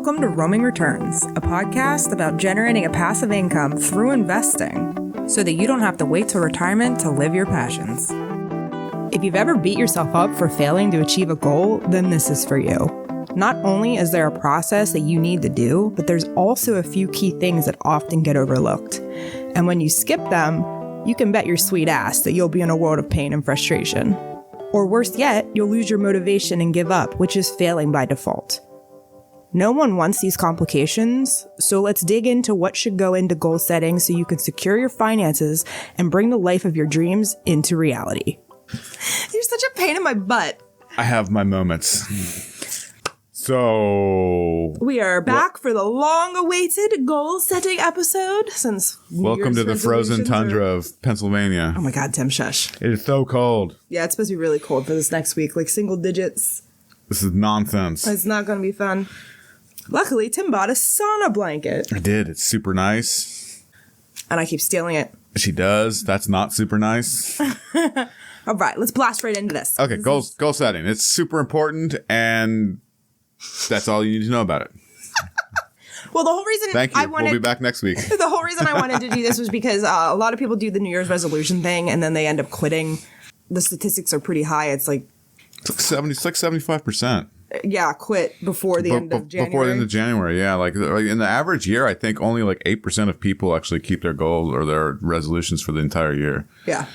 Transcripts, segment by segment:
Welcome to Roaming Returns, a podcast about generating a passive income through investing so that you don't have to wait till retirement to live your passions. If you've ever beat yourself up for failing to achieve a goal, then this is for you. Not only is there a process that you need to do, but there's also a few key things that often get overlooked. And when you skip them, you can bet your sweet ass that you'll be in a world of pain and frustration. Or worse yet, you'll lose your motivation and give up, which is failing by default. No one wants these complications, so let's dig into what should go into goal setting so you can secure your finances and bring the life of your dreams into reality. You're such a pain in my butt. I have my moments. So we are back for the long-awaited goal-setting episode since welcome to the frozen tundra of Pennsylvania. Oh my God, Tim, shush. It is so cold. Yeah, it's supposed to be really cold for this next week, like single digits. This is nonsense. It's not going to be fun. Luckily, Tim bought a sauna blanket. I did. It's super nice. And I keep stealing it. She does. That's not super nice. All right, let's blast right into this. Okay, goal setting. It's super important, and that's all you need to know about it. Well, the whole reason we'll be back next week. The whole reason I wanted to do this was because a lot of people do the New Year's resolution thing, and then they end up quitting. The statistics are pretty high. It's like 75%. Yeah, quit before the end of January. Before the end of January, yeah. Like in the average year, I think only like 8% of people actually keep their goals or their resolutions for the entire year. Yeah.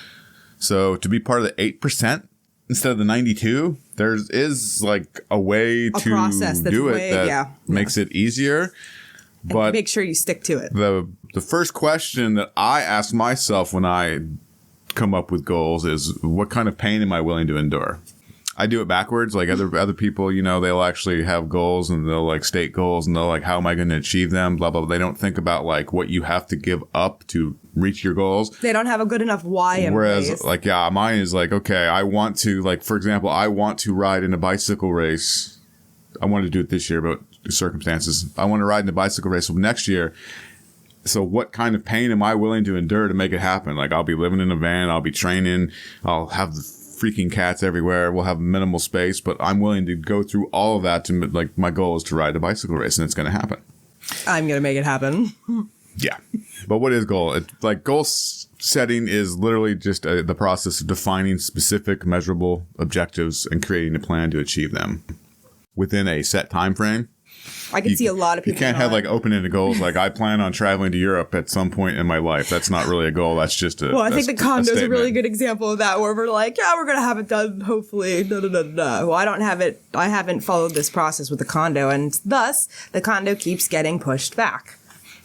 So to be part of the 8% instead of the 92, there is like a way to do it that makes it easier. But and make sure you stick to it. The first question that I ask myself when I come up with goals is, what kind of pain am I willing to endure? I do it backwards. Like other people, you know, they'll actually have goals and they'll like state goals and they'll like, how am I going to achieve them? Blah, blah, blah. They don't think about like what you have to give up to reach your goals. They don't have a good enough why in place. Whereas like, yeah, mine is like, okay, I want to, like, for example, I want to ride in a bicycle race. I wanted to do it this year, but circumstances. I want to ride in a bicycle race next year. So what kind of pain am I willing to endure to make it happen? Like, I'll be living in a van. I'll be training. I'll have the freaking cats everywhere. We'll have minimal space, but I'm willing to go through all of that to, like, my goal is to ride a bicycle race, and it's going to happen. I'm going to make it happen. Yeah. But what is goal? Goal setting is literally just the process of defining specific, measurable objectives and creating a plan to achieve them within a set time frame. I can see a lot of people. You can't have like open-ended goals like I plan on traveling to Europe at some point in my life. That's not really a goal. That's just a. Well, I think the condo is a really good example of that, where we're like, yeah, we're gonna have it done hopefully. Well, I don't have it. I haven't followed this process with the condo, and thus the condo keeps getting pushed back.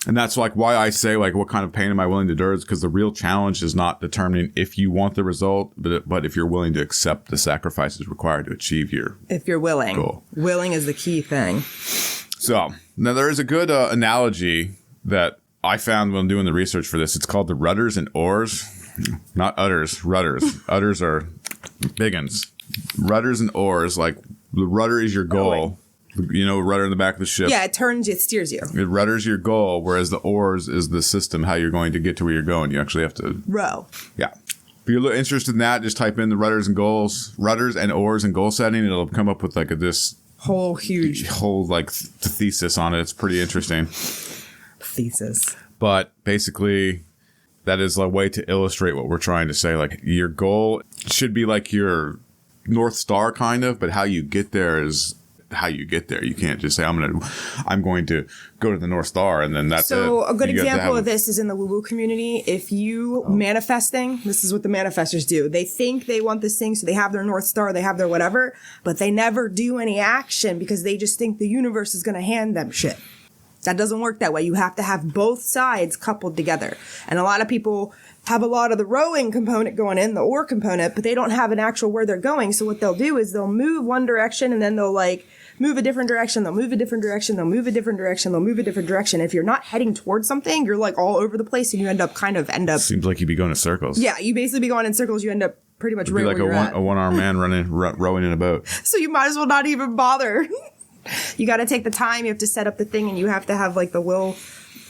And that's like why I say like, what kind of pain am I willing to endure? Is because the real challenge is not determining if you want the result, but if you're willing to accept the sacrifices required to achieve your. If you're willing. Goal. Willing is the key thing. So now there is a good analogy that I found when doing the research for this. It's called the rudders and oars, not udders, rudders. Udders are big ones. Rudders and oars, like the rudder is your goal. You know, rudder in the back of the ship. Yeah, it turns, it steers you. It rudders your goal, whereas the oars is the system, how you're going to get to where you're going. You actually have to row. Yeah. If you're interested in that, just type in the rudders and oars and goal setting. It'll come up with like this whole like thesis on it. It's pretty interesting. Thesis. But basically, that is a way to illustrate what we're trying to say. Like, your goal should be like your North Star kind of, but how you get there is how you get there. You can't just say, I'm going to go to the North Star and then that's it. So a good example of this is in the woo-woo community. If you manifesting, this is what the manifestors do. They think they want this thing, so they have their North Star, they have their whatever, but they never do any action because they just think the universe is going to hand them shit. That doesn't work that way. You have to have both sides coupled together. And a lot of people have a lot of the rowing component going in, the oar component, but they don't have an actual where they're going. So what they'll do is they'll move one direction and then they'll like move a different direction. They'll move a different direction. They'll move a different direction. They'll move a different direction. If you're not heading towards something, you're like all over the place and you end up. Seems like you'd be going in circles. Yeah, you basically be going in circles. You end up pretty much right where you're at. A one-armed man rowing in a boat. So you might as well not even bother. You got to take the time. You have to set up the thing and you have to have like the will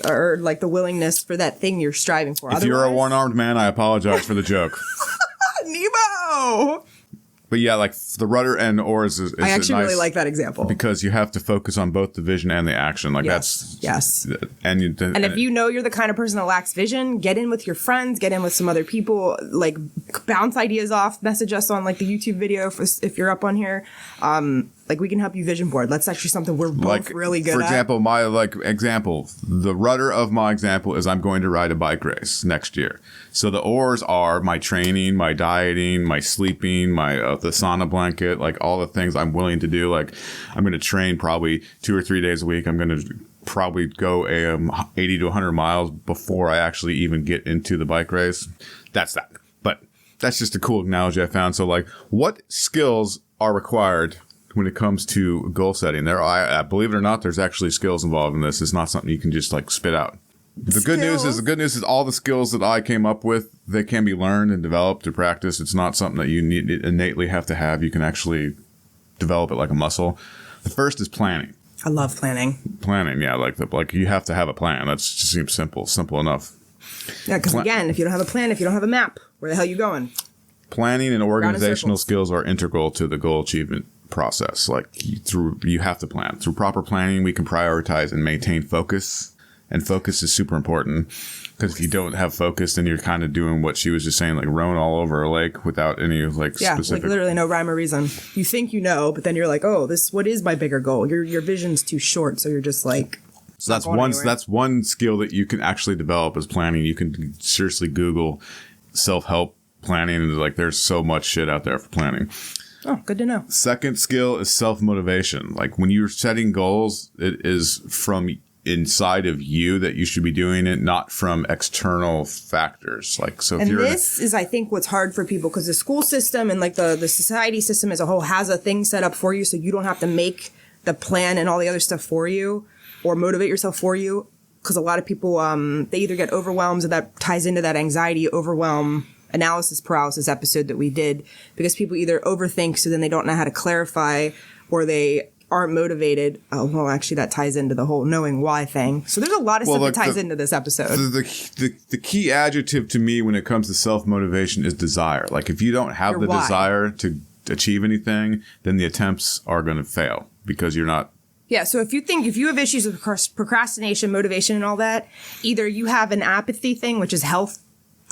or like the willingness for that thing you're striving for. If you're a one-armed man, I apologize for the joke. Nemo! But yeah, like the rudder and oars is I actually nice really like that example. because you have to focus on both the vision and the action. Like Yes. And if you know you're the kind of person that lacks vision, get in with your friends, get in with some other people, like bounce ideas off, message us on like the YouTube video if you're up on here. Like we can help you vision board. That's actually something we're both really good at. For example, the rudder of my example is I'm going to ride a bike race next year. So the oars are my training, my dieting, my sleeping, my the sauna blanket, like all the things I'm willing to do. Like I'm going to train probably 2 or 3 days a week. I'm going to probably go 80 to 100 miles before I actually even get into the bike race. That's that. But that's just a cool analogy I found. So like what skills are required when it comes to goal setting? I believe it or not, there's actually skills involved in this. It's not something you can just like spit out. The good news is all the skills that I came up with, they can be learned and developed through practice. It's not something that you innately have to have. You can actually develop it like a muscle. The first is planning. I love planning. Planning, yeah, like you have to have a plan. That just seems simple enough. Yeah, because again, if you don't have a plan, if you don't have a map, where the hell are you going? Planning and organizational skills are integral to the goal achievement process. Like you have to plan. Through proper planning, we can prioritize and maintain focus. And focus is super important because if you don't have focus, then you're kind of doing what she was just saying, like rowing all over a lake without any specific. Like literally no rhyme or reason. You think you know, but then you're like, oh, what is my bigger goal? Your vision's too short, so you're just like. So that's one skill that you can actually develop is planning. You can seriously Google self-help planning, and like there's so much shit out there for planning. Oh, good to know. Second skill is self-motivation. Like when you're setting goals, it is from inside of you that you should be doing it, not from external factors. Like so, if this is, I think, what's hard for people because the school system and like the society system as a whole has a thing set up for you, so you don't have to make the plan and all the other stuff for you or motivate yourself for you. Because a lot of people, they either get overwhelmed, and that ties into that anxiety, overwhelm, analysis paralysis episode that we did, because people either overthink, so then they don't know how to clarify, or they aren't motivated. Oh, well, actually, that ties into the whole knowing why thing. So there's a lot of stuff that ties into this episode. The key adjective to me when it comes to self-motivation is desire. Like if you don't have the desire to achieve anything, then the attempts are going to fail because you're not. Yeah, so if you have issues with procrastination, motivation, and all that, either you have an apathy thing, which is health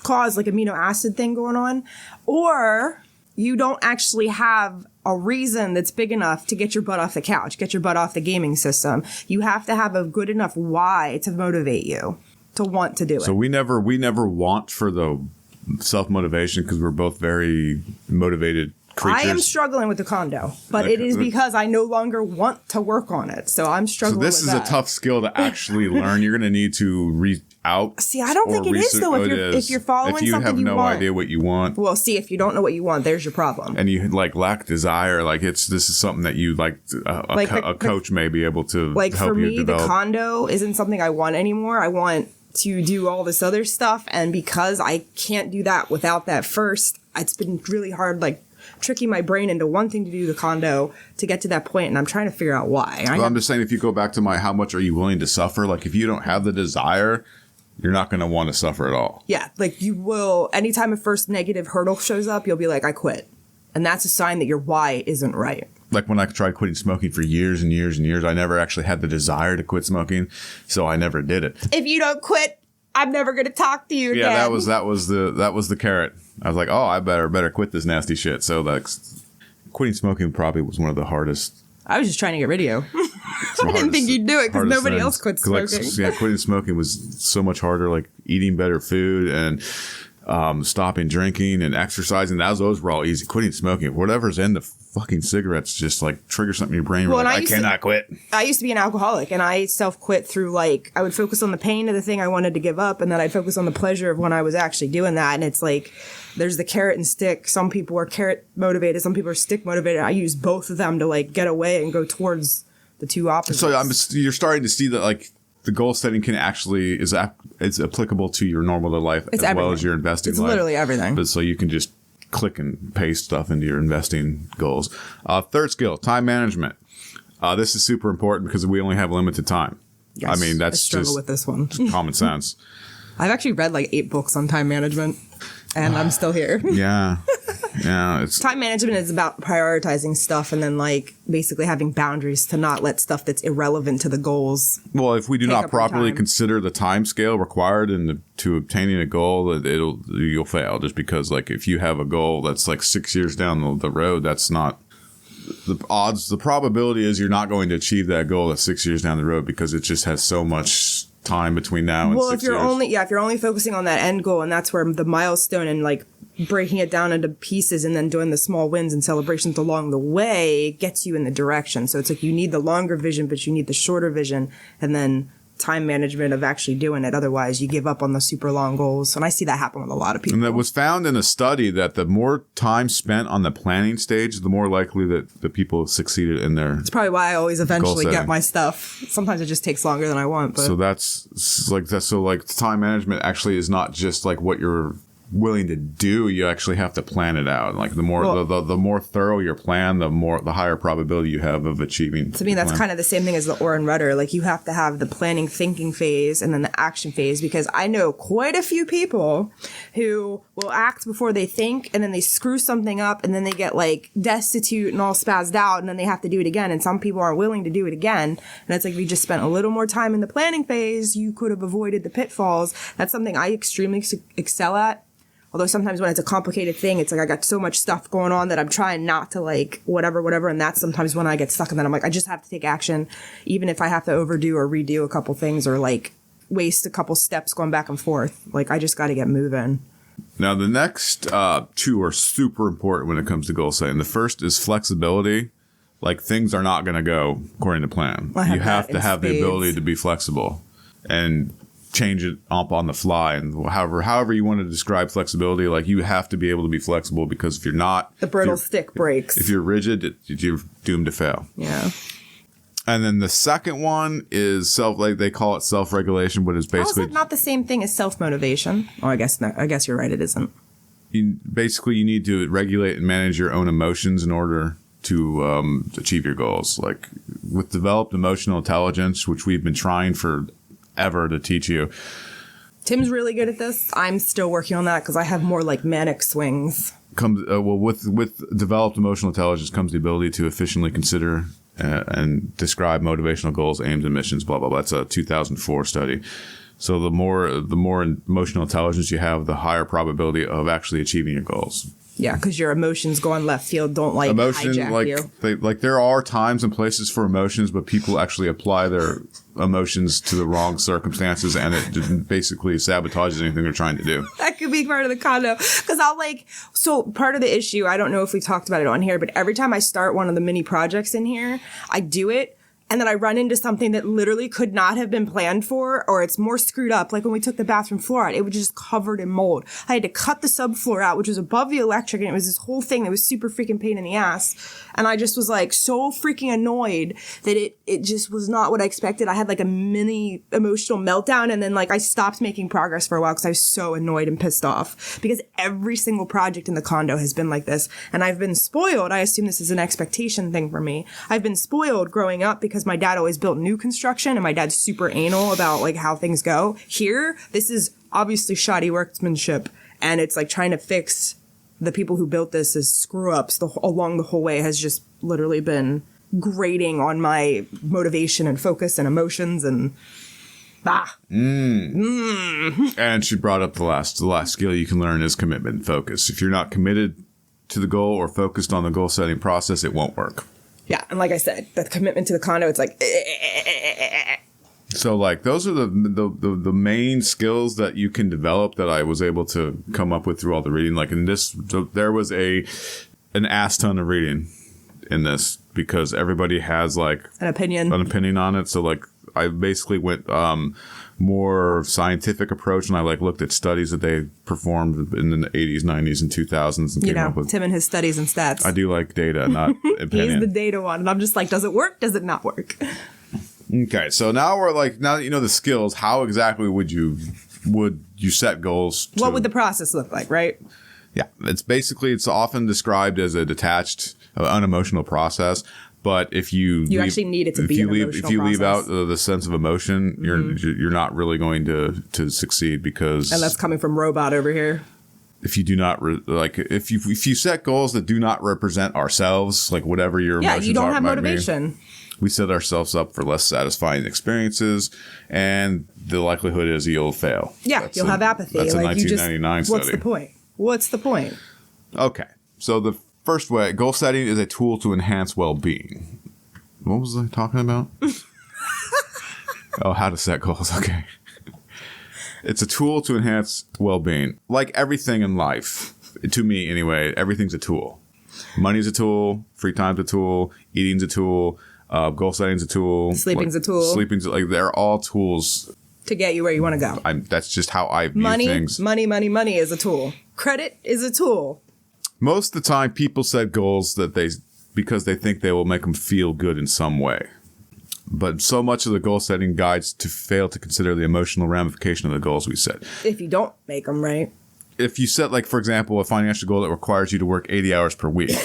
cause, like amino acid thing going on, or you don't actually have a reason that's big enough to get your butt off the couch, get your butt off the gaming system. You have to have a good enough why to motivate you to want to do it. So we never want for the self-motivation because we're both very motivated creatures. I am struggling with the condo, but it is because I no longer want to work on it. So I'm struggling with that. So this is a tough skill to actually learn. You're going to need to read out. See, I don't think it is though. If you're following something you want. If you have no idea what you want. Well, see, if you don't know what you want, there's your problem. And you lack desire. This is something that you a coach may be able to help you develop. For me, the condo isn't something I want anymore. I want to do all this other stuff, and because I can't do that without that first, it's been really hard, tricking my brain into wanting to do the condo to get to that point, and I'm trying to figure out why. I'm just saying, if you go back to how much are you willing to suffer? Like, if you don't have the desire, you're not going to want to suffer at all. Yeah, you will. Anytime a first negative hurdle shows up, you'll be like, I quit. And that's a sign that your why isn't right. Like when I tried quitting smoking for years and years and years, I never actually had the desire to quit smoking, so I never did it. If you don't quit, I'm never going to talk to you again. Yeah, that was the carrot. I was like, oh, I better quit this nasty shit. So quitting smoking probably was one of the hardest. I was just trying to get rid of you. I didn't think you'd do it because nobody else quit smoking. Quitting smoking was so much harder. Like eating better food and stopping drinking and exercising. Those were all easy. Quitting smoking, whatever's in the fucking cigarettes, just trigger something in your brain. Well, I cannot quit. I used to be an alcoholic, and I self-quit through I would focus on the pain of the thing I wanted to give up, and then I'd focus on the pleasure of when I was actually doing that. And it's there's the carrot and stick. Some people are carrot motivated, some people are stick motivated. I use both of them to get away and go towards the two opposites. So you're starting to see that the goal setting can actually is applicable to your normal life as well as your investing life. It's literally everything. But so you can just click and paste stuff into your investing goals. Third skill, time management. This is super important because we only have limited time. Yes, I mean, that's I struggle with this one. Common sense. I've actually read 8 books on time management, and I'm still here. Yeah. Yeah, it's Time management is about prioritizing stuff and then like basically having boundaries to not let stuff that's irrelevant to the goals. well, if we do Take not up our properly time. consider the time scale required to obtaining a goal, you'll fail. Just because like if you have a goal that's like 6 years down the road, that's not the probability is you're not going to achieve that goal that's 6 years down the road because it just has so much time between now and Well, 6 if you're years. if you're only focusing on that end goal and that's where the milestone and like breaking it down into pieces and then doing the small wins and celebrations along the way gets you in the direction. So it's like you need the longer vision, but you need the shorter vision and then time management of actually doing it. Otherwise, you give up on the super long goals. And I see that happen with a lot of people. And that was found in a study that the more time spent on the planning stage, the more likely that the people succeeded in their. It's probably why I always eventually Goal get setting. my stuff. Sometimes it just takes longer than I want. But So that's like that. So like time management actually is not just like what you're willing to do. You actually have to plan it out. Like the more the more thorough your plan, the higher probability you have of achieving. to me, that's kind of the same thing as the Oren rudder. Like you have to have the planning, thinking phase and then the action phase, because I know quite a few people who will act before they think and then they screw something up and then they get like destitute and all spazzed out and then they have to do it again. And some people aren't willing to do it again. And it's like, if you just spent a little more time in the planning phase, you could have avoided the pitfalls. That's something I extremely excel at. Although sometimes when it's a complicated thing, it's like I got so much stuff going on that I'm trying not to like whatever. And that's sometimes when I get stuck and then I'm like, I just have to take action, even if I have to overdo or redo a couple things or like waste a couple steps going back and forth. Like I just got to get moving. Now the next two are super important when it comes to goal setting. The first is flexibility. Like things are not going to go according to plan. I have You have that to in have the spades. ability to be flexible and change it up on the fly. And however you want to describe flexibility, like you have to be able to be flexible because if you're not, The brittle if you're- stick breaks. If you're rigid, you're doomed to fail. Yeah. And then the second one is like they call it self-regulation, but it's How is basically that not the same thing as self-motivation? Oh, I guess not. I guess you're right. It isn't. you need to regulate and manage your own emotions in order to achieve your goals. Like with developed emotional intelligence, which we've been trying forever to teach you. Tim's really good at this. I'm still working on that because I have more like manic swings. With developed emotional intelligence comes the ability to efficiently consider and describe motivational goals, aims, and missions. Blah blah blah. That's a 2004 study. So the more emotional intelligence you have, the higher probability of actually achieving your goals. Yeah, because your emotions go on left field. Don't like Emotion, hijack you. like there are times and places for emotions, but people actually apply their emotions to the wrong circumstances, and it basically sabotages anything they're trying to do. That could be part of the condo. Because so part of the issue, I don't know if we talked about it on here, but every time I start one of the mini projects in here, I do it. And then I run into something that literally could not have been planned for, or it's more screwed up. Like when we took the bathroom floor out, it was just covered in mold. I had to cut the subfloor out, which was above the electric, and it was this whole thing that was super freaking pain in the ass. And I just was like so freaking annoyed that it just was not what I expected. I had like a mini emotional meltdown, and then like I stopped making progress for a while because I was so annoyed and pissed off. Because every single project in the condo has been like this, and I've been spoiled. I assume this is an expectation thing for me. I've been spoiled growing up because my dad always built new construction and my dad's super anal about like how things go. Here, this is obviously shoddy workmanship and it's like trying to fix the people who built this as screw ups along the whole way has just literally been grating on my motivation and focus and emotions and And she brought up the last skill you can learn is commitment and focus. If you're not committed to the goal or focused on the goal setting process, it won't work. yeah. And like I said, the commitment to the condo, it's like, So like those are the main skills that you can develop that I was able to come up with through all the reading. Like in this, there was an ass ton of reading in this because everybody has like an opinion on it. So like I basically went more scientific approach and I like looked at studies that they performed in the 80s, 90s, and 2000s and you came know, up with. Tim and his studies and stats. I do like data, not He's opinion. the data one. And I'm just like, does it work? Does it not work? Okay, so now that you know the skills, how exactly would you set goals? What would the process look like, right? Yeah, it's often described as a detached, unemotional process. But if you actually need it to be an emotional if you leave out process. the sense of emotion, you're not really going to succeed because And that's coming from Robot over here. if you do not if you set goals that do not represent ourselves, like whatever your emotions you don't have might be, motivation. we set ourselves up for less satisfying experiences, and the likelihood is you'll fail. Yeah, you'll have apathy. That's a like 1999 study. What's the point? What's the point? Okay, so the first way, goal setting is a tool to enhance well-being. What was I talking about? Oh, how to set goals. Okay. It's a tool to enhance well-being. Like everything in life, to me anyway, everything's a tool. Money's a tool, free time's a tool, eating's a tool, goal setting's a tool. Sleeping's a tool. Sleeping's like they're all tools To get you where you want to go. That's just how I view Money things. Money is a tool. Credit is a tool. Most of the time, people set goals because they think they will make them feel good in some way. But so much of the goal setting guides to fail to consider the emotional ramification of the goals we set. If you don't make them right. If you set, like, for example, a financial goal that requires you to work 80 hours per week.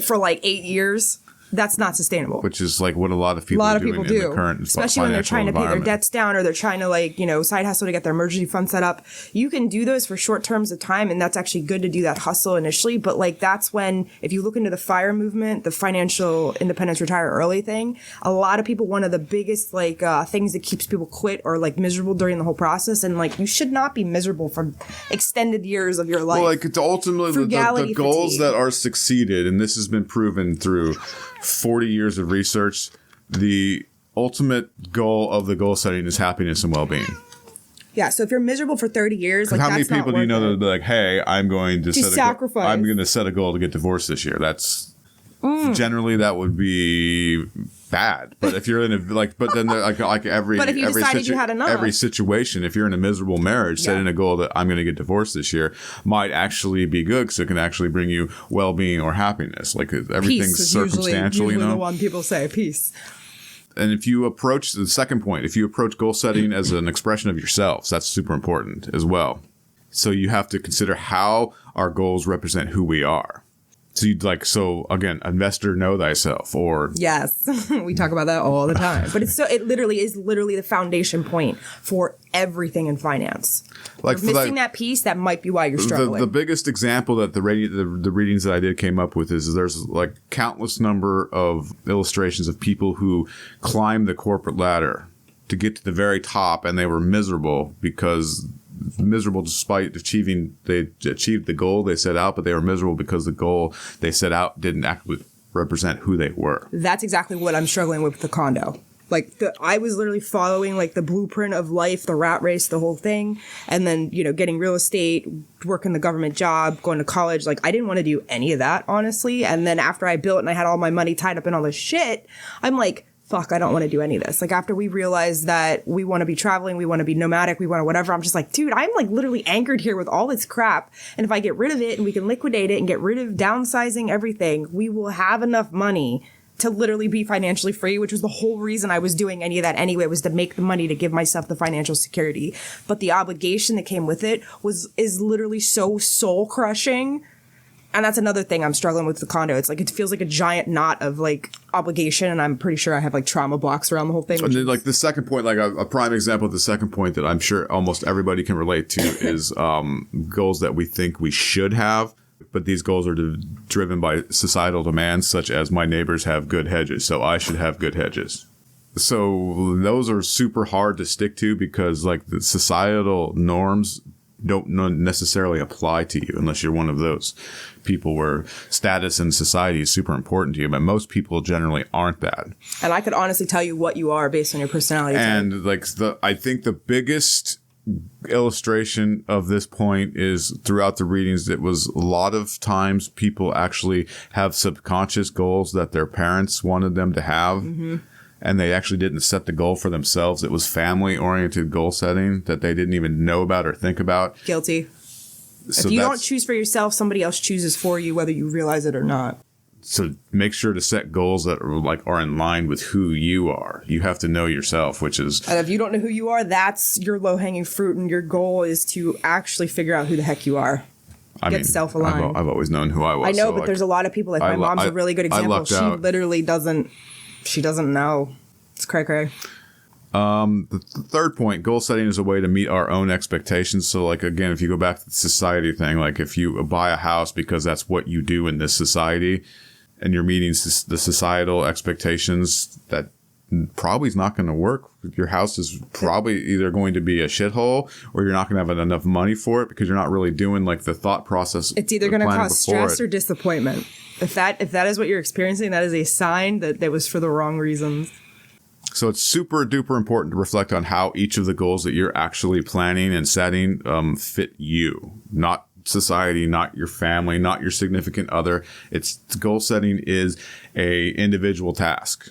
For like 8 years, that's not sustainable. Which is like what a lot of people are doing in the current especially when they're trying to pay their debts down, or they're trying to side hustle to get their emergency fund set up. You can do those for short terms of time, and that's actually good to do that hustle initially. But like that's when, if you look into the FIRE movement, the financial independence retire early thing, a lot of people, one of the biggest things that keeps people quit or like miserable during the whole process, and like you should not be miserable for extended years of your life. Well, like it's ultimately the goals fatigue. that are succeeded, and this has been proven through 40 years of research, the ultimate goal of the goal setting is happiness and well-being. Yeah, so if you're miserable for 30 years, like how many that's not people do you know that worth would be like, hey, I'm going to sacrifice. I'm going to set a goal to get divorced this year. That's generally that would be bad. But if you're in a but then like every But if you decided you had enough. every situation, if you're in a miserable marriage, setting a goal that I'm going to get divorced this year might actually be good, because it can actually bring you well-being or happiness. Like everything's peace circumstantial, usually you know. The one people say peace. And if you approach the second point, if you approach goal setting as an expression of yourselves, that's super important as well. So you have to consider how our goals represent who we are. So again, investor, know thyself, or yes, we talk about that all the time. But it literally is the foundation point for everything in finance. like You're missing that piece, that might be why you're struggling. The biggest example that the readings that I did came up with is there's like countless number of illustrations of people who climbed the corporate ladder to get to the very top, and they were miserable despite they achieved the goal they set out, but they were miserable because the goal they set out didn't actually represent who they were. That's exactly what I'm struggling with the condo. I was literally following like the blueprint of life, the rat race, the whole thing. And then, getting real estate, working the government job, going to college. Like I didn't want to do any of that, honestly. And then after I built and I had all my money tied up in all this shit, I'm like, fuck, I don't want to do any of this. Like after we realized that we want to be traveling, we want to be nomadic, we want to whatever, I'm just like, dude, I'm like literally anchored here with all this crap. And if I get rid of it and we can liquidate it and get rid of downsizing everything, we will have enough money to literally be financially free, which was the whole reason I was doing any of that anyway, was to make the money to give myself the financial security. But the obligation that came with it is literally so soul crushing. And that's another thing I'm struggling with the condo. It's like, it feels like a giant knot of like obligation. And I'm pretty sure I have like trauma blocks around the whole thing. And then like the second point, like a prime example of the second point that I'm sure almost everybody can relate to is goals that we think we should have. But these goals are driven by societal demands, such as my neighbors have good hedges, so I should have good hedges. So those are super hard to stick to, because like the societal norms don't necessarily apply to you unless you're one of those people where status in society is super important to you. But most people generally aren't that. And I could honestly tell you what you are based on your personality. And like I think the biggest illustration of this point is throughout the readings, it was a lot of times people actually have subconscious goals that their parents wanted them to have. Mm-hmm. And they actually didn't set the goal for themselves. It was family-oriented goal setting that they didn't even know about or think about. Guilty. So if you don't choose for yourself, somebody else chooses for you, whether you realize it or not. So make sure to set goals that are in line with who you are. You have to know yourself, which is... And if you don't know who you are, that's your low-hanging fruit, and your goal is to actually figure out who the heck you are. Get self-aligned. I've always known who I was. I know, but there's a lot of people, like my mom's a really good example. She literally doesn't... She doesn't know. It's cray-cray. The third point, goal setting is a way to meet our own expectations. So like, again, if you go back to the society thing, like if you buy a house because that's what you do in this society and you're meeting the societal expectations, that probably is not going to work. Your house is probably either going to be a shithole or you're not going to have enough money for it because you're not really doing like the thought process. It's either going to cause stress or disappointment. If that is what you're experiencing, that is a sign that it was for the wrong reasons. So it's super duper important to reflect on how each of the goals that you're actually planning and setting fit you, not society, not your family, not your significant other. It's goal setting is a individual task.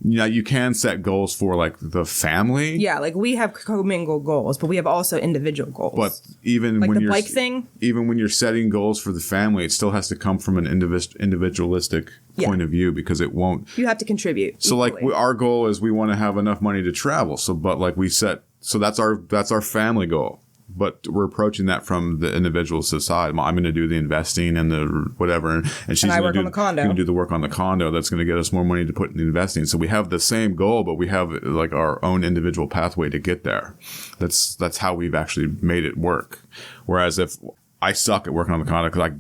Yeah, you can set goals for like the family. Yeah, like we have commingled goals, but we have also individual goals. But even like when the you're bike thing, even when you're setting goals for the family, it still has to come from an individualistic point of view because it won't. You have to contribute. So equally. like our goal is we want to have enough money to travel. So but like we set, so that's our family goal. But we're approaching that from the individual side. I'm going to do the investing and the whatever, and she's going to do the work on the condo. That's going to get us more money to put in the investing. So we have the same goal, but we have like our own individual pathway to get there. That's how we've actually made it work. Whereas if I suck at working on the condo because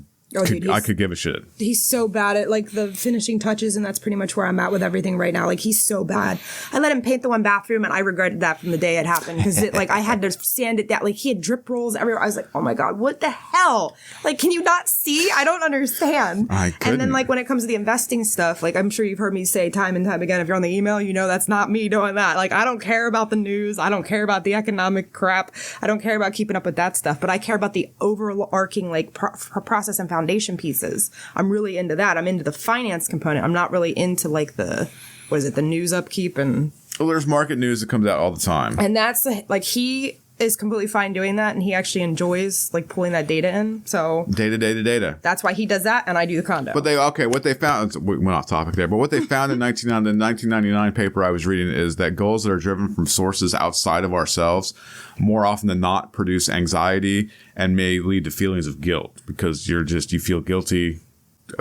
I could give a shit. He's so bad at like the finishing touches, and that's pretty much where I'm at with everything right now. Like he's so bad. I let him paint the one bathroom, and I regretted that from the day it happened because like I had to sand it down. Like he had drip rolls everywhere. I was like, oh my god, what the hell? Like, can you not see? I don't understand. And then like when it comes to the investing stuff, like I'm sure you've heard me say time and time again, if you're on the email, you know that's not me doing that. Like I don't care about the news. I don't care about the economic crap. I don't care about keeping up with that stuff. But I care about the overarching like process and foundation pieces. I'm really into that. I'm into the finance component. I'm not really into like the news upkeep and. Well, there's market news that comes out all the time. And that's like he is completely fine doing that, and he actually enjoys like pulling that data in. So data. That's why he does that, and I do the condo. But what they found, we went off topic there, but what they found in the 1999 paper I was reading is that goals that are driven from sources outside of ourselves more often than not produce anxiety and may lead to feelings of guilt because you feel guilty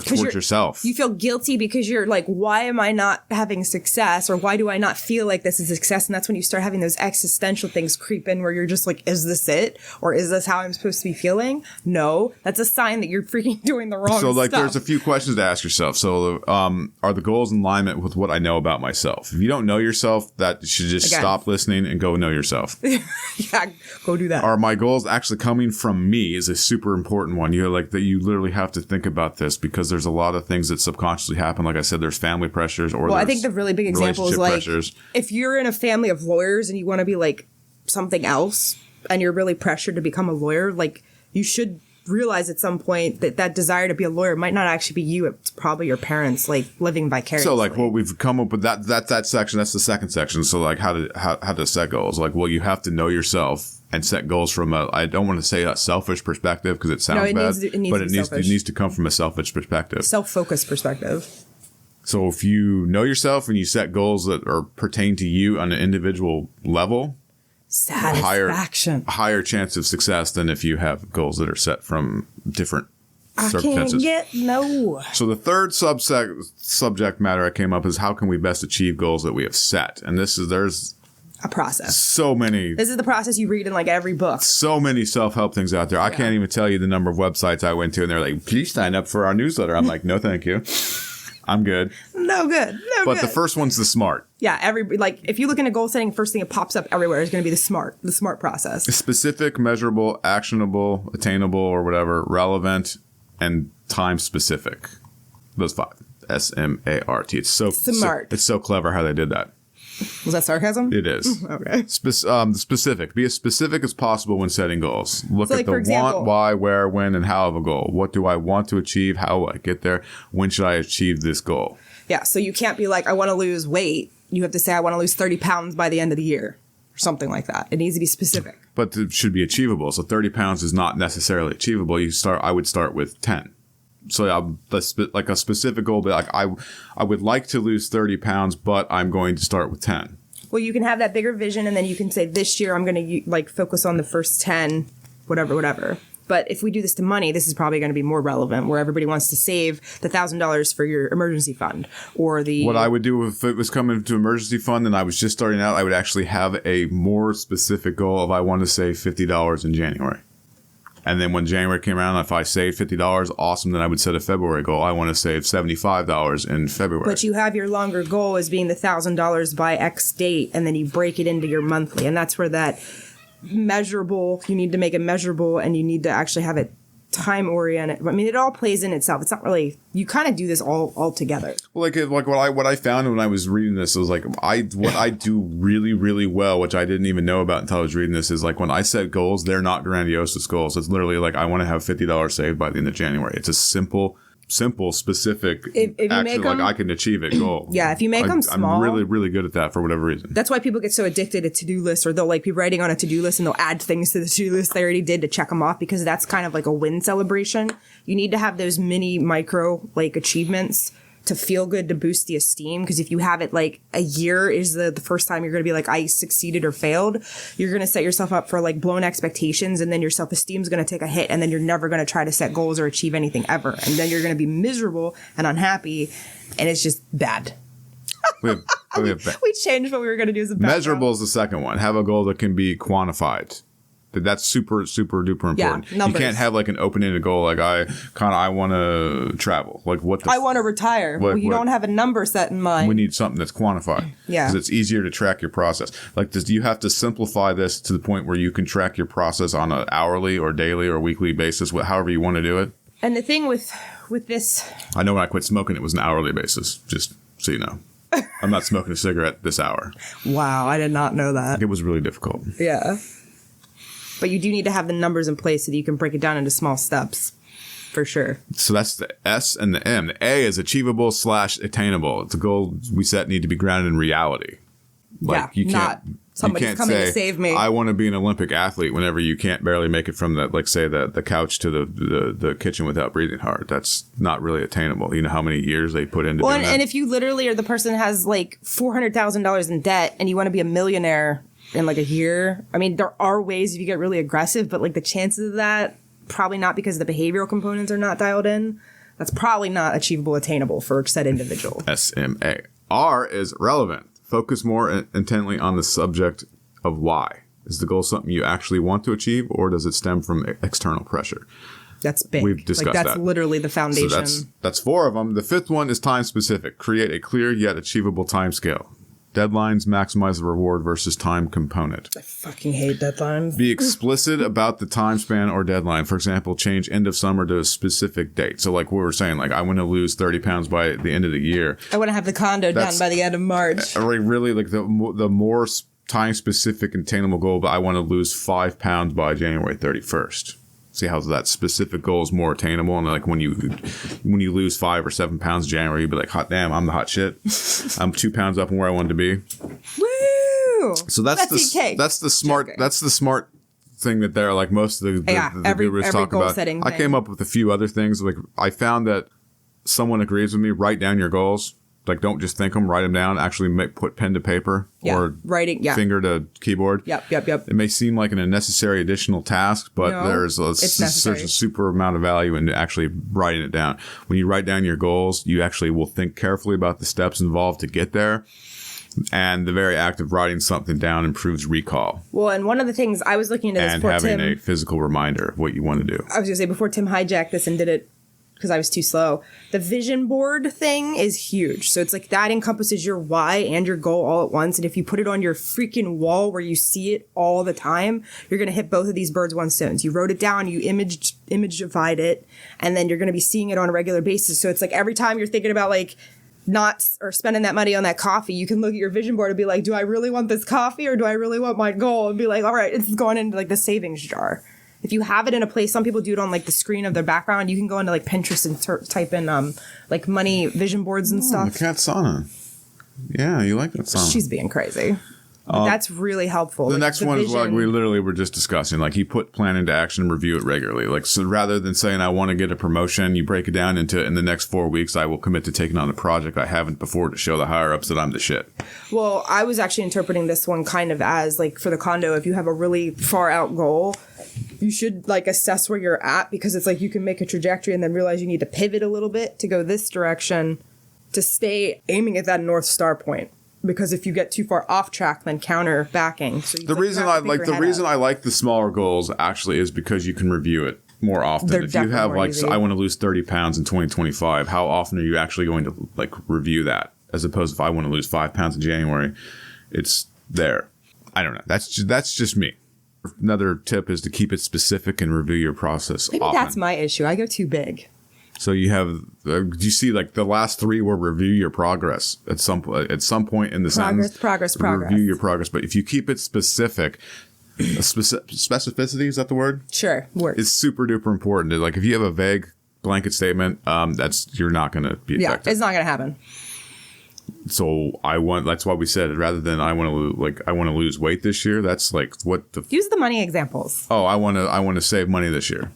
towards yourself. You feel guilty because you're like, why am I not having success? Or why do I not feel like this is success? And that's when you start having those existential things creep in where you're just like, is this it? Or is this how I'm supposed to be feeling? No, that's a sign that you're freaking doing the wrong stuff. So like there's a few questions to ask yourself. So are the goals in alignment with what I know about myself? If you don't know yourself, that you should just stop listening and go know yourself. Yeah, go do that. Are my goals actually coming from me is a super important one. You literally have to think about this because there's a lot of things that subconsciously happen. Like I said, there's family pressures or I think the really big example is like pressures. If you're in a family of lawyers and you want to be like something else and you're really pressured to become a lawyer, like you should realize at some point that desire to be a lawyer might not actually be you. It's probably your parents like living vicariously. So like what we've come up with that section, that's the second section. So like how to set goals. Like, well, you have to know yourself and set goals from I don't want to say a selfish perspective because it sounds bad, but it needs to come from a selfish perspective. Self-focused perspective. So if you know yourself and you set goals that are pertain to you on an individual level, satisfaction. Higher chance of success than if you have goals that are set from different circumstances. So the third subject matter I came up is how can we best achieve goals that we have set? And there's a process. So many. This is the process you read in like every book. So many self-help things out there. I can't even tell you the number of websites I went to and they're like, please sign up for our newsletter. I'm like, no, thank you. I'm good. No good. But the first one's the SMART. Yeah. If you look into goal setting, first thing that pops up everywhere is going to be the SMART process. Specific, measurable, actionable, attainable, or whatever, relevant, and time specific. Those 5. SMART. It's so smart. It's so clever how they did that. Was that sarcasm? It is. Okay. Specific. Be as specific as possible when setting goals. Look at the want, why, where, when, and how of a goal. What do I want to achieve? How will I get there? When should I achieve this goal? Yeah. So you can't be like, I want to lose weight. You have to say, I want to lose 30 pounds by the end of the year. Or something like that. It needs to be specific. But it should be achievable. So 30 pounds is not necessarily achievable. I would start with 10. So like a specific goal, but like I would like to lose 30 pounds, but I'm going to start with 10. Well, you can have that bigger vision, and then you can say this year I'm going to like focus on the first 10, whatever. But if we do this to money, this is probably going to be more relevant, where everybody wants to save the $1,000 for your emergency fund or the. What I would do if it was coming to emergency fund and I was just starting out, I would actually have a more specific goal of I want to save $50 in January. And then when January came around, if I saved $50, awesome, then I would set a February goal. I want to save $75 in February. But you have your longer goal as being the $1,000 by X date, and then you break it into your monthly. And that's where that measurable, you need to make it measurable, and you need to actually have it time oriented. I mean, it all plays in itself. It's not really, you kind of do this all together. Well, like what I found when I was reading this was like what I do really, really well, which I didn't even know about until I was reading this, is like when I set goals, they're not grandiose goals. It's literally like I want to have $50 saved by the end of January. It's a simple, specific, if you actually, make them, like I can achieve it goal. Yeah, if you make them small. I'm really, really good at that for whatever reason. That's why people get so addicted to to-do lists, or they'll like be writing on a to-do list and they'll add things to the to-do list they already did to check them off, because that's kind of like a win celebration. You need to have those mini micro like achievements to feel good, to boost the esteem. Because if you have it like a year is the first time you're going to be like, I succeeded or failed, you're going to set yourself up for like blown expectations, and then your self-esteem is going to take a hit, and then you're never going to try to set goals or achieve anything ever. And then you're going to be miserable and unhappy, and it's just bad. We changed what we were going to do as a background. Measurable is the second one. Have a goal that can be quantified. That's super, super duper important. Yeah, numbers. You can't have like an open-ended goal like I want to travel. Like I want to retire. Well, you don't have a number set in mind. We need something that's quantified. Yeah. Because it's easier to track your process. Like, you have to simplify this to the point where you can track your process on an hourly or daily or weekly basis, however you want to do it. And the thing with this, I know when I quit smoking, it was an hourly basis, just so you know. I'm not smoking a cigarette this hour. Wow, I did not know that. It was really difficult. Yeah. But you do need to have the numbers in place so that you can break it down into small steps, for sure. So that's the S and the M. The A is achievable / attainable. It's a goal we set need to be grounded in reality. Like, yeah, you can't, somebody's coming to save me. I want to be an Olympic athlete whenever you can't barely make it from the couch to the kitchen without breathing hard. That's not really attainable. You know how many years they put into doing that? And if you literally are the person who has like $400,000 in debt and you want to be a millionaire in like a year, I mean, there are ways if you get really aggressive, but like the chances of that, probably not, because the behavioral components are not dialed in. That's probably not achievable, attainable for said individual. SMA. R is relevant. Focus more intently on the subject of why. Is the goal something you actually want to achieve, or does it stem from external pressure? That's big. We've discussed that's that. Literally the foundation. So that's 4 of them. The 5th one is time specific. Create a clear yet achievable time scale. Deadlines maximize the reward versus time component. I fucking hate deadlines. Be explicit about the time span or deadline. For example, change end of summer to a specific date. So like we were saying, like I want to lose 30 pounds by the end of the year. I want to have the condo done by the end of March. Really, like the more time specific and attainable goal, but I want to lose 5 pounds by January 31st. See how that specific goal is more attainable, and like when you lose 5 or 7 pounds in January, you'll be like, hot damn, I'm the hot shit. I'm 2 pounds up from where I wanted to be. Woo! So that's the smart thing that they're like most of the gurus talk about. I came up with a few other things. Like I found that someone agrees with me. Write down your goals. Like, don't just think them, write them down. Actually, put pen to paper or writing, finger to keyboard. Yep. It may seem like an unnecessary additional task, but there's a super amount of value in actually writing it down. When you write down your goals, you actually will think carefully about the steps involved to get there. And the very act of writing something down improves recall. Well, and one of the things I was looking into this and before having a physical reminder of what you want to do. I was going to say, before Tim hijacked this and did it, because I was too slow, the vision board thing is huge. So it's like that encompasses your why and your goal all at once. And if you put it on your freaking wall where you see it all the time, you're going to hit both of these birds, one stone. You wrote it down, you imagified it, and then you're going to be seeing it on a regular basis. So it's like every time you're thinking about like not or spending that money on that coffee, you can look at your vision board and be like, do I really want this coffee or do I really want my goal? And be like, all right, it's going into like the savings jar. If you have it in a place, some people do it on like the screen of their background. You can go into like Pinterest and type in like money vision boards and stuff. The cat sauna. Yeah, you like that sauna. She's being crazy. That's really helpful. The next one is like we literally were just discussing. Like he put plan into action and review it regularly. Like so rather than saying I want to get a promotion, you break it down into in the next 4 weeks I will commit to taking on a project I haven't before to show the higher ups that I'm the shit. Well, I was actually interpreting this one kind of as like for the condo, if you have a really far out goal, you should like assess where you're at, because it's like you can make a trajectory and then realize you need to pivot a little bit to go this direction to stay aiming at that North Star point. Because if you get too far off track, then counter backing. So the reason I like the smaller goals actually is because you can review it more often. They're if you have like, easy. I want to lose 30 pounds in 2025, how often are you actually going to like review that? As opposed to if I want to lose 5 pounds in January, it's there. I don't know. That's just me. Another tip is to keep it specific and review your process Maybe often. that's my issue. I go too big. So you have, do you see like the last 3 were review your progress at some point in the sentence. Progress. Review your progress. But if you keep it specific, specificity, is that the word? Sure, works. It's super duper important. Like if you have a vague blanket statement, you're not going to be effective. Yeah, it's not going to happen. So that's why we said it, rather than I want to lose weight this year. That's like what the, Use the money examples. oh, I want to save money this year.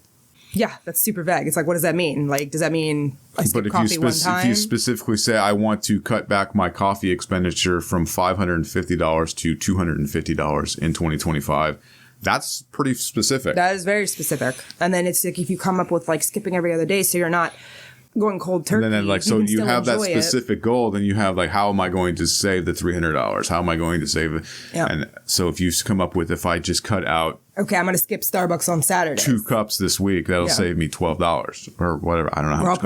Yeah, that's super vague. It's like, what does that mean? Like, does that mean I skip coffee one time? If you specifically say, I want to cut back my coffee expenditure from $550 to $250 in 2025, that's pretty specific. That is very specific. And then it's like if you come up with like skipping every other day, so you're not going cold turkey. And then like, so you have that specific goal, then you have like, how am I going to save the $300? How am I going to save it? Yeah. And so if you come up with, if I just cut out, okay, I'm going to skip Starbucks on Saturday. 2 cups this week, that'll save me $12 or whatever. I don't know how much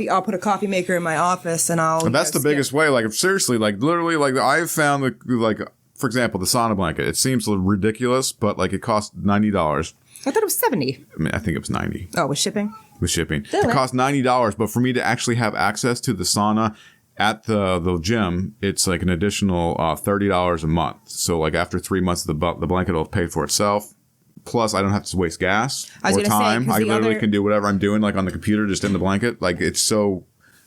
I'll put a coffee maker in my office and And that's the biggest way. Like, seriously, like literally, like I've found like, for example, the sauna blanket. It seems ridiculous, but like it costs $90. I thought it was $70. I mean, I think it was $90 Oh, with shipping? with shipping. Still It costs $90, but for me to actually have access to the sauna at the gym, it's like an additional $30 a month. So like after 3 months, the blanket will pay for itself. Plus, I don't have to waste gas or time. I literally can do whatever I'm doing, like on the computer, just in the blanket. Like it's so.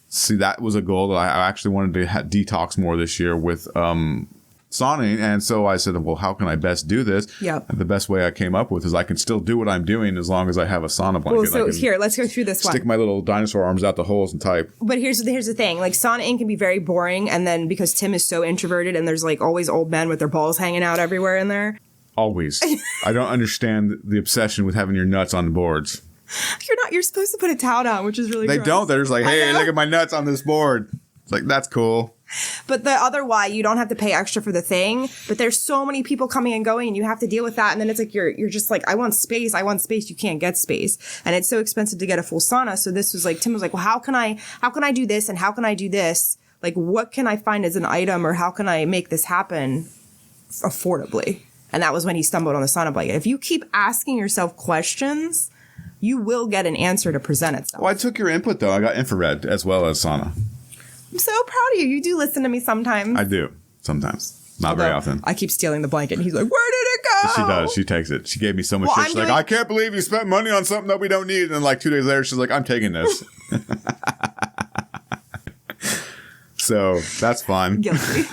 See, that was a goal that I actually wanted to detox more this year with sauning, and so I said, well, how can I best do this? Yep. And the best way I came up with is I can still do what I'm doing as long as I have a sauna blanket. Well, so here, let's go through this one. Stick my little dinosaur arms out the holes and type. But here's the thing. Like, sauna in can be very boring, and then because Tim is so introverted and there's like always old men with their balls hanging out everywhere in there. Always. I don't understand the obsession with having your nuts on the boards. You're supposed to put a towel down, which is really They gross. don't. They're just like, hey, look at my nuts on this board. It's like, that's cool. But the other why, you don't have to pay extra for the thing, but there's so many people coming and going and you have to deal with that. And then it's like, you're just like, I want space. You can't get space. And it's so expensive to get a full sauna. So this was like, Tim was like, well, how can I do this? And how can I do this? Like, what can I find as an item, or how can I make this happen affordably? And that was when he stumbled on the sauna blanket. If you keep asking yourself questions, you will get an answer to present itself. Well, I took your input, though. I got infrared as well as sauna. I'm so proud of you. You do listen to me sometimes. I do. Sometimes. Not very often. I keep stealing the blanket, and he's like, where did it go? She does. She takes it. She gave me so much shit. She's like, I can't believe you spent money on something that we don't need. And then like 2 days later, she's like, I'm taking this. So that's fun. Guilty.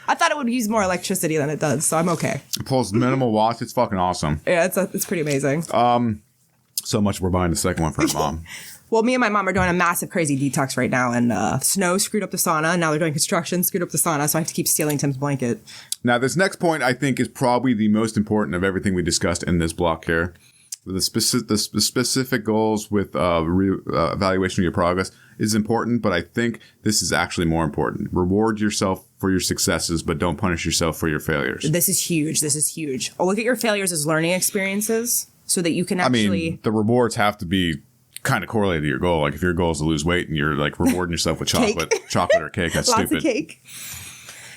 I thought it would use more electricity than it does, so I'm okay. It pulls minimal watts. It's fucking awesome. Yeah, it's pretty amazing. So much we're buying the second one for her mom. Well, me and my mom are doing a massive, crazy detox right now, and snow screwed up the sauna, and now they're doing construction, screwed up the sauna, so I have to keep stealing Tim's blanket. Now, this next point, I think, is probably the most important of everything we discussed in this block here. The specific goals with evaluation of your progress is important, but I think this is actually more important. Reward yourself for your successes, but don't punish yourself for your failures. This is huge. Oh, look at your failures as learning experiences so that you can actually... I mean, the rewards have to be kind of correlated to your goal. Like if your goal is to lose weight and you're like rewarding yourself with chocolate or cake, that's Lots stupid. of cake.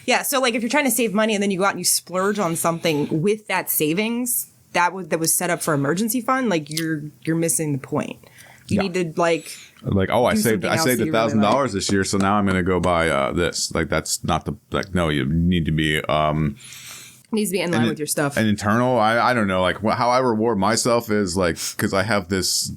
Yeah, so like if you're trying to save money and then you go out and you splurge on something with that savings that was set up for emergency fund, like you're missing the point. You need to like I saved $1,000 really this year, so now I'm going to go buy this. Like that's not the no. You need to be needs to be in line with your stuff. An internal. I don't know. Like how I reward myself is like because I have this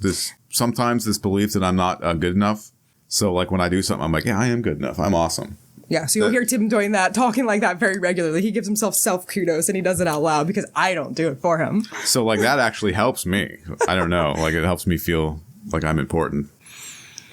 sometimes this belief that I'm not good enough. So like when I do something, I'm like, yeah, I am good enough. I'm awesome. Yeah, so you'll hear Tim doing that, talking like that very regularly. He gives himself self-kudos, and he does it out loud because I don't do it for him. So, like, that actually helps me. I don't know. Like, it helps me feel like I'm important.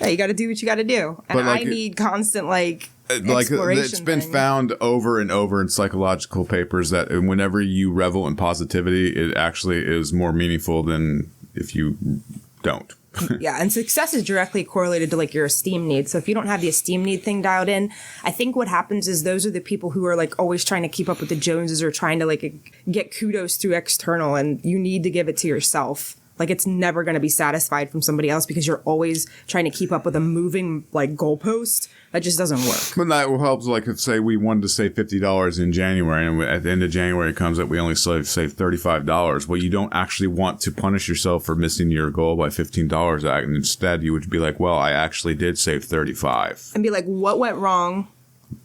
Yeah, you got to do what you got to do. And But, like, I need constant, like, Like it's been found over and over in psychological papers that whenever you revel in positivity, it actually is more meaningful than if you don't. Yeah, and success is directly correlated to like your esteem need. So if you don't have the esteem need thing dialed in, I think what happens is those are the people who are like always trying to keep up with the Joneses or trying to like get kudos through external, and you need to give it to yourself. Like it's never going to be satisfied from somebody else because you're always trying to keep up with a moving like goalpost. That just doesn't work. But that helps. Like if say we wanted to save $50 in January, and at the end of January it comes that we only save $35. Well, you don't actually want to punish yourself for missing your goal by $15. And instead, you would be like, well, I actually did save $35. And be like, what went wrong?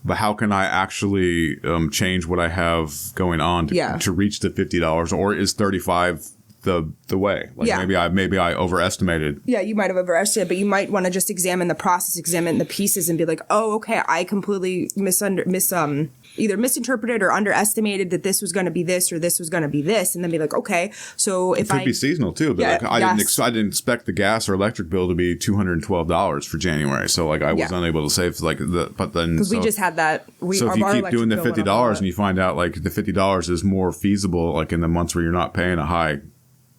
But how can I actually change what I have going on to reach the $50? Or is 35 the way? Like maybe I overestimated. Yeah, you might have overestimated, but you might want to just examine the process, examine the pieces, and be like, oh, okay, I completely either misinterpreted or underestimated that this was going to be this or this was going to be this, and then be like, okay, so if it could be seasonal too. But I didn't expect the gas or electric bill to be $212 for January, so like I was unable to save like but then because we just had that. So if you keep doing the $50 and you find out like the $50 is more feasible, like in the months where you're not paying a high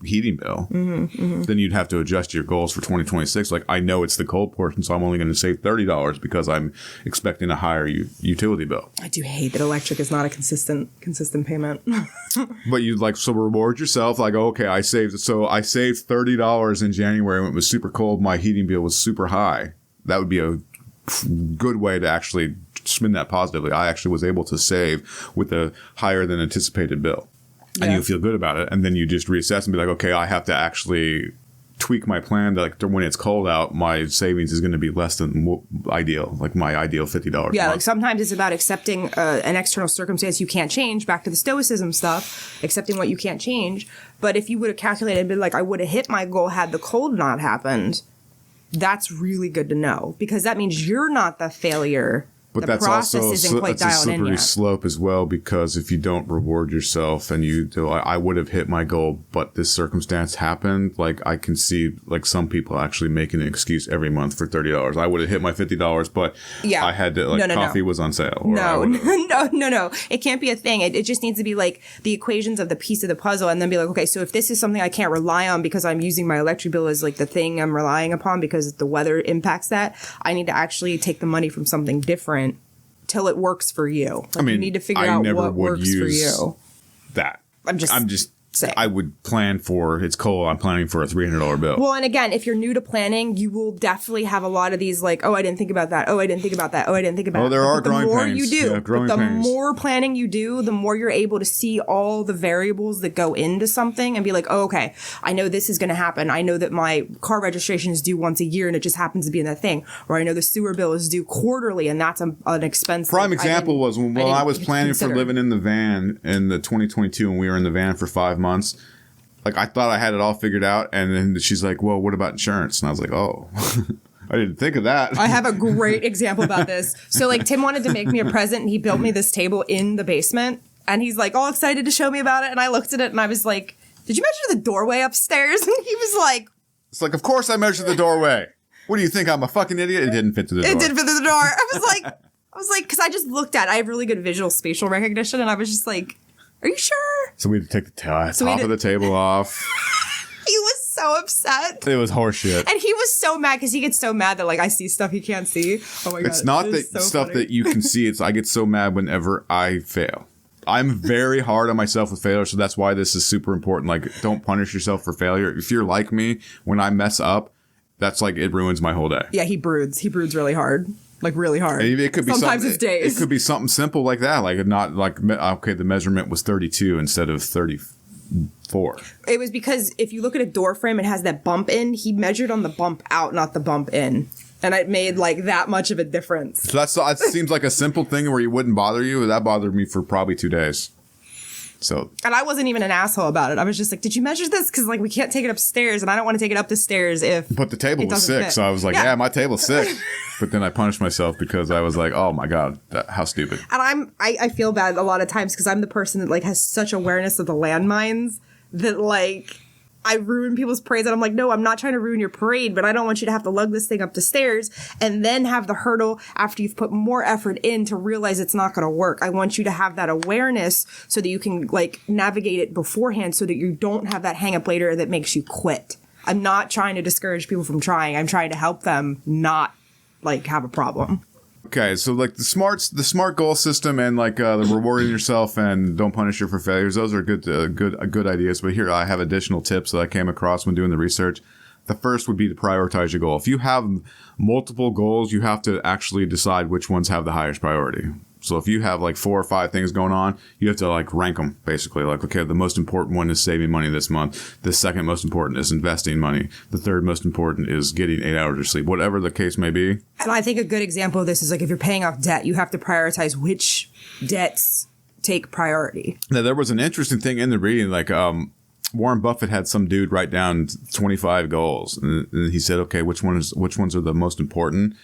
heating bill, then you'd have to adjust your goals for 2026. Like I know it's the cold portion, so I'm only going to save $30 because I'm expecting a higher utility bill. I do hate that electric is not a consistent payment. But you reward yourself. Like, okay, I saved $30 in January when it was super cold. My heating bill was super high. That would be a good way to actually spin that positively. I actually was able to save with a higher than anticipated bill. And you feel good about it. And then you just reassess and be like, okay, I have to actually tweak my plan. Like when it's cold out, my savings is going to be less than ideal, like my ideal $50. Yeah, like sometimes it's about accepting an external circumstance you can't change, back to the stoicism stuff, accepting what you can't change. But if you would have calculated and been like, I would have hit my goal had the cold not happened, that's really good to know because that means you're not the failure. But that's also a slippery slope as well, because if you don't reward yourself and you do, I would have hit my goal, but this circumstance happened. Like I can see like some people actually making an excuse every month for $30. I would have hit my $50, but I had to coffee was on sale. No. It can't be a thing. It just needs to be like the equations of the piece of the puzzle, and then be like, okay, so if this is something I can't rely on because I'm using my electric bill as like the thing I'm relying upon because the weather impacts that, I need to actually take the money from something different till it works for you. Like, you need to figure out what works for you. That I'm just saying. I would plan for it's cold. I'm planning for a $300 bill. Well, and again, if you're new to planning, you will definitely have a lot of these like, oh, I didn't think about that. Oh, I didn't think about that. Oh, I didn't think about. Oh, there are growing pains. The more you do, the more planning you do, the more you're able to see all the variables that go into something and be like, oh, okay, I know this is going to happen. I know that my car registration is due once a year and it just happens to be in that thing. Or I know the sewer bill is due quarterly and that's an expense. Prime example was when I was planning for living in the van in the 2022 and we were in the van for 5 months. Like I thought I had it all figured out, and then she's like, well, what about insurance? And I was like, oh, I didn't think of that. I have a great example about this. So like Tim wanted to make me a present and he built me this table in the basement and he's like all excited to show me about it. And I looked at it and I was like, did you measure the doorway upstairs? And he was like, it's like, of course I measured the doorway. What do you think? I'm a fucking idiot? It didn't fit to the door. It did fit to the door. I was like, because I just looked at it. I have really good visual spatial recognition. And I was just like, are you sure? So we had to take the top of the table off. He was so upset. It was horseshit. And he was so mad because he gets so mad that like I see stuff he can't see. Oh my God. It's not that so stuff funny. That you can see. It's I get so mad whenever I fail. I'm very hard on myself with failure, so that's why this is super important. Like, don't punish yourself for failure. If you're like me, when I mess up, that's like it ruins my whole day. Yeah, he broods. He broods really hard. Like really hard. It could be sometimes it's days. It could be something simple like that. Like not like okay, the measurement was 32 instead of 34. It was because if you look at a door frame, it has that bump in. He measured on the bump out, not the bump in, and it made like that much of a difference. So that seems like a simple thing where it wouldn't bother you. That bothered me for probably 2 days. So, and I wasn't even an asshole about it. I was just like, did you measure this? Because like we can't take it upstairs and I don't want to take it up the stairs if But the table was sick. Fit. So I was like, yeah, my table's sick. But then I punished myself because I was like, oh my God, how stupid. And I feel bad a lot of times because I'm the person that like has such awareness of the landmines that like I ruin people's parades. And I'm like, no, I'm not trying to ruin your parade, but I don't want you to have to lug this thing up the stairs and then have the hurdle after you've put more effort in to realize it's not going to work. I want you to have that awareness so that you can like navigate it beforehand so that you don't have that hang up later that makes you quit. I'm not trying to discourage people from trying. I'm trying to help them not like have a problem. Okay, so like the smart goal system and like the rewarding yourself and don't punish you for failures. Those are good ideas. But here I have additional tips that I came across when doing the research. The first would be to prioritize your goal. If you have multiple goals, you have to actually decide which ones have the highest priority. So if you have like 4 or 5 things going on, you have to like rank them basically. Like, okay, the most important one is saving money this month. The second most important is investing money. The third most important is getting 8 hours of sleep, whatever the case may be. And I think a good example of this is like if you're paying off debt, you have to prioritize which debts take priority. Now, there was an interesting thing in the reading, like Warren Buffett had some dude write down 25 goals. And he said, okay, which ones are the most important?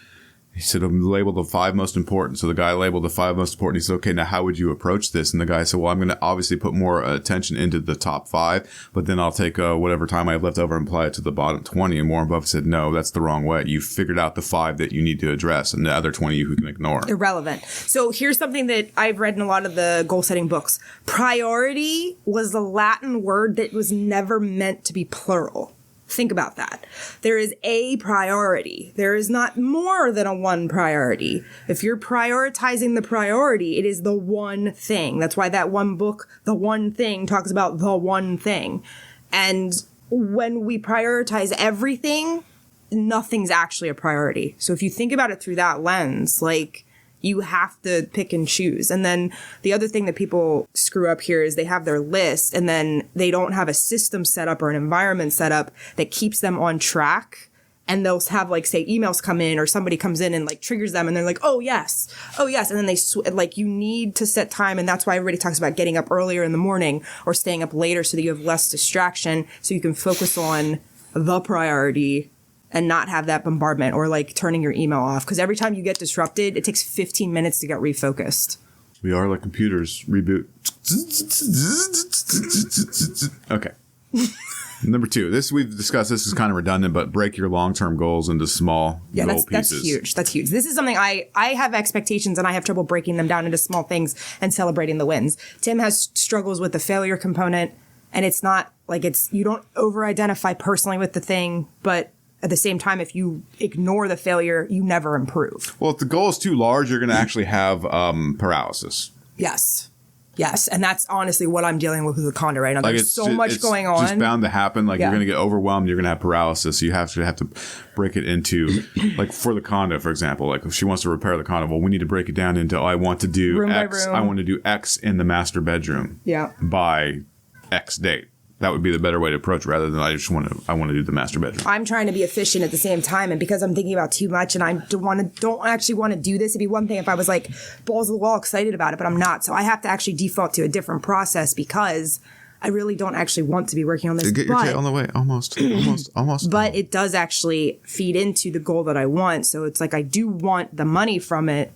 He said, label the 5 most important. So the guy labeled the 5 most important. He said, okay, now how would you approach this? And the guy said, well, I'm going to obviously put more attention into the top 5, but then I'll take whatever time I have left over and apply it to the bottom 20. And Warren Buffett said, no, that's the wrong way. You figured out the 5 that you need to address, and the other 20 you can ignore. Irrelevant. So here's something that I've read in a lot of the goal setting books. Priority was a Latin word that was never meant to be plural. Think about that. There is a priority. There is not more than a one priority. If you're prioritizing the priority, it is the one thing. That's why that one book, The One Thing, talks about the one thing. And when we prioritize everything, nothing's actually a priority. So if you think about it through that lens, like, you have to pick and choose. And then the other thing that people screw up here is they have their list and then they don't have a system set up or an environment set up that keeps them on track. And they'll have like, say, emails come in or somebody comes in and like triggers them and they're like, oh, yes. Oh, yes. And then they like you need to set time. And that's why everybody talks about getting up earlier in the morning or staying up later so that you have less distraction so you can focus on the priority and not have that bombardment or like turning your email off. Because every time you get disrupted, it takes 15 minutes to get refocused. We are like computers. Reboot. Okay. Number 2. This we've discussed. This is kind of redundant, but break your long-term goals into small goal pieces. That's huge. That's huge. This is something I have expectations and I have trouble breaking them down into small things and celebrating the wins. Tim has struggles with the failure component, and it's not like you don't over-identify personally with the thing, but at the same time, if you ignore the failure, you never improve. Well, if the goal is too large, you're going to actually have paralysis. Yes. And that's honestly what I'm dealing with the condo right now. Like There's so much going on. It's just bound to happen. Like, you're going to get overwhelmed. You're going to have paralysis. So you have to break it into, like, for the condo, for example. Like, if she wants to repair the condo, well, we need to break it down into, I want to do room X. by room. I want to do X in the master bedroom. Yeah. By X date. That would be the better way to approach rather than I want to do the master bedroom. I'm trying to be efficient at the same time, and because I'm thinking about too much and I don't actually want to do this. It'd be one thing if I was like balls to the wall excited about it, but I'm not. So I have to actually default to a different process because I really don't actually want to be working on this. Get your tail on the way. Almost. But it does actually feed into the goal that I want. So it's like I do want the money from it.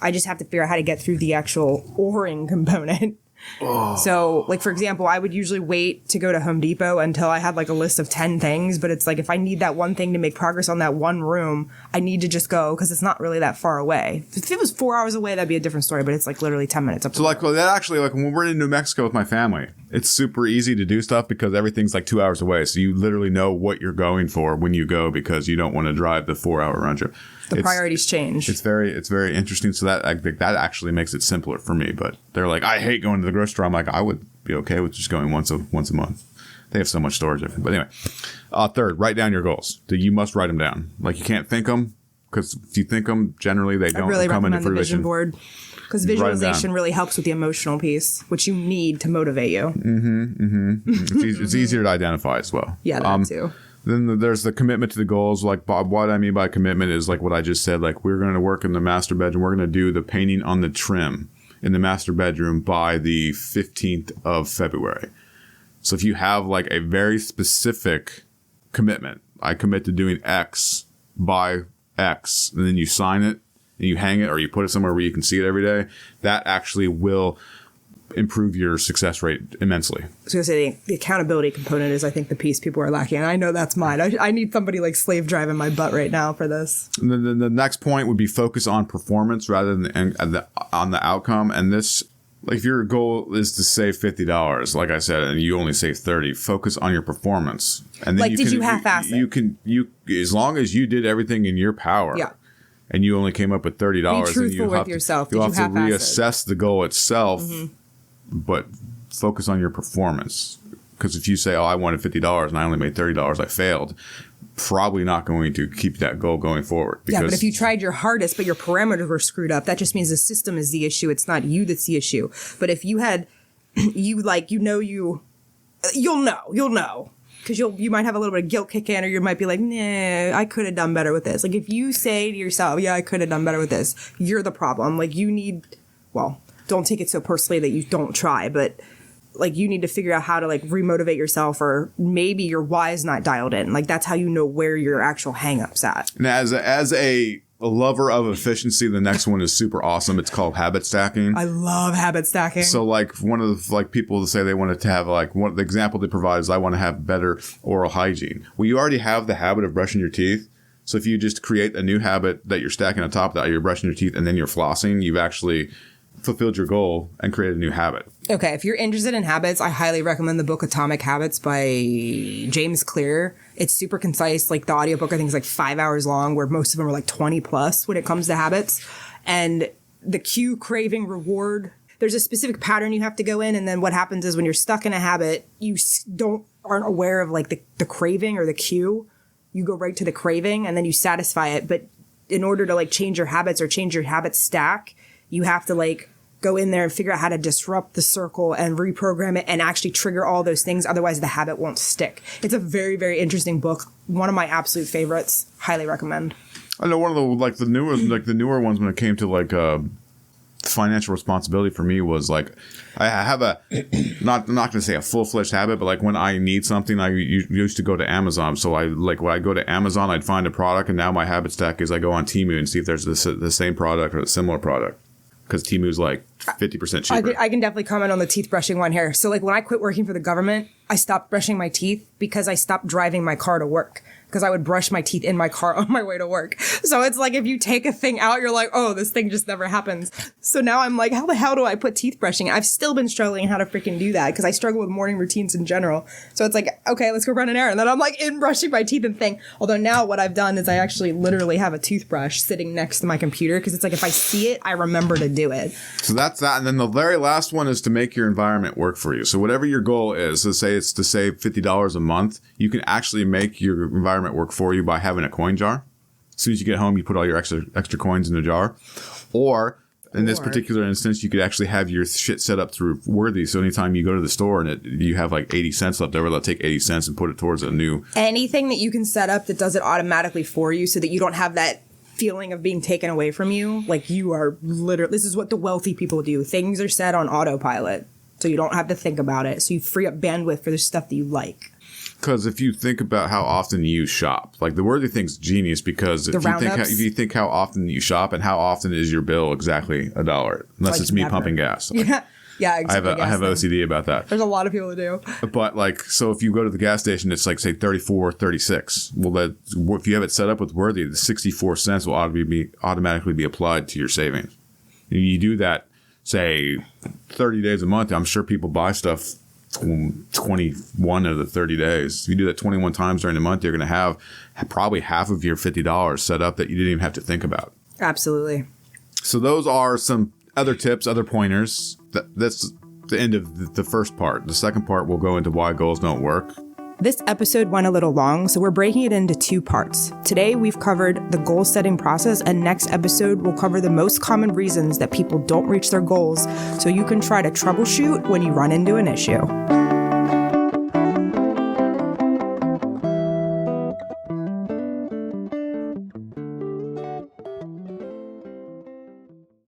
I just have to figure out how to get through the actual oring component. Oh. So, like, for example, I would usually wait to go to Home Depot until I had like a list of 10 things. But it's like if I need that one thing to make progress on that one room, I need to just go because it's not really that far away. If it was 4 hours away, that'd be a different story. But it's like literally 10 minutes up. So, like, well, that actually, like, when we're in New Mexico with my family, it's super easy to do stuff because everything's like 2 hours away. So you literally know what you're going for when you go because you don't want to drive the 4-hour round trip. The priorities change. It's very interesting. So that I think that actually makes it simpler for me. But they're like, I hate going to the grocery store. I'm like, I would be okay with just going once a month. They have so much storage. But anyway, third, write down your goals. You must write them down. Like, you can't think them because if you think them, generally they don't come into fruition. The vision board because visualization really helps with the emotional piece, which you need to motivate you. It's easier to identify as well. Yeah, that too. Then there's the commitment to the goals. Like, Bob, what I mean by commitment is like what I just said. Like, we're going to work in the master bedroom. We're going to do the painting on the trim in the master bedroom by the 15th of February. So if you have like a very specific commitment, I commit to doing X by X, and then you sign it and you hang it or you put it somewhere where you can see it every day, that actually will improve your success rate immensely. I was going to say the accountability component is, I think, the piece people are lacking. And I know that's mine. I need somebody like slave driving my butt right now for this. And then the next point would be focus on performance rather than on the outcome. And this, like if your goal is to save $50, like I said, and you only save $30, focus on your performance. And then did you half-ass it? You as long as you did everything in your power. Yeah. And you only came up with $30. Be truthful with yourself. You'll have to reassess the goal itself, but focus on your performance. Because if you say, "Oh, I wanted $50 and I only made $30, I failed," probably not going to keep that goal going forward. Yeah, but if you tried your hardest, but your parameters were screwed up, that just means the system is the issue. It's not you that's the issue. But if you had, you'll know. Because you might have a little bit of guilt kick in, or you might be like, nah, I could have done better with this. Like, if you say to yourself, yeah, I could have done better with this, you're the problem. Like, don't take it so personally that you don't try, but, like, you need to figure out how to, like, remotivate yourself, or maybe your why is not dialed in. Like, that's how you know where your actual hang-up's at. And as a lover of efficiency, the next one is super awesome. It's called habit stacking. I love habit stacking. So like one of the people say they wanted to have the example they provide is I want to have better oral hygiene. Well, you already have the habit of brushing your teeth. So if you just create a new habit that you're stacking on top of that, you're brushing your teeth and then you're flossing, you've actually fulfilled your goal and created a new habit. Okay, if you're interested in habits, I highly recommend the book Atomic Habits by James Clear. It's super concise. Like the audiobook, I think, is like 5 hours long, where most of them are like 20 plus when it comes to habits. And the cue, craving, reward, there's a specific pattern you have to go in. And then what happens is when you're stuck in a habit, you aren't aware of like the craving or the cue. You go right to the craving and then you satisfy it. But in order to like change your habits or change your habit stack, you have to like go in there and figure out how to disrupt the circle and reprogram it and actually trigger all those things. Otherwise, the habit won't stick. It's a very, very interesting book. One of my absolute favorites. Highly recommend. I know one of the newer ones when it came to like financial responsibility for me was like I have I'm not going to say a full-fledged habit, but like when I need something, I used to go to Amazon. So when I go to Amazon, I'd find a product, and now my habit stack is I go on Temu and see if there's the same product or a similar product. Because Temu's like 50% cheaper. I can definitely comment on the teeth brushing one here. So like when I quit working for the government, I stopped brushing my teeth because I stopped driving my car to work. Because I would brush my teeth in my car on my way to work. So it's like if you take a thing out, you're like, oh, this thing just never happens. So now I'm like, how the hell do I put teeth brushing? I've still been struggling how to freaking do that because I struggle with morning routines in general. So it's like, okay, let's go run an errand. And then I'm like in brushing my teeth and thing. Although now what I've done is I actually literally have a toothbrush sitting next to my computer because it's like if I see it, I remember to do it. So that's that. And then the very last one is to make your environment work for you. So whatever your goal is, so say it's to save $50 a month, you can actually make your environment work for you by having a coin jar. As soon as you get home, you put all your extra coins in a jar. Or in this particular instance, you could actually have your shit set up through Worthy. So anytime you go to the store and you have like 80 cents left over, they'll take 80 cents and put it towards a new. Anything that you can set up that does it automatically for you so that you don't have that feeling of being taken away from you. Like you are literally, this is what the wealthy people do. Things are set on autopilot. So you don't have to think about it. So you free up bandwidth for the stuff that you like. Because if you think about how often you shop, like the Worthy thing's genius because if you think how often you shop and how often is your bill exactly $1, unless like it's me pumping gas. Like, yeah, exactly. I have OCD about that. There's a lot of people who do. But like, so if you go to the gas station, it's like say 34, 36. Well, if you have it set up with Worthy, the 64 cents will automatically be applied to your savings. You do that, say 30 days a month. I'm sure people buy stuff 21 of the 30 days. If you do that 21 times during the month, you're going to have probably half of your $50 set up that you didn't even have to think about. Absolutely. So those are some other tips, other pointers. That's the end of the first part. The second part, we'll go into why goals don't work. This episode went a little long, so we're breaking it into 2 parts. Today, we've covered the goal setting process, and next episode, we'll cover the most common reasons that people don't reach their goals so you can try to troubleshoot when you run into an issue.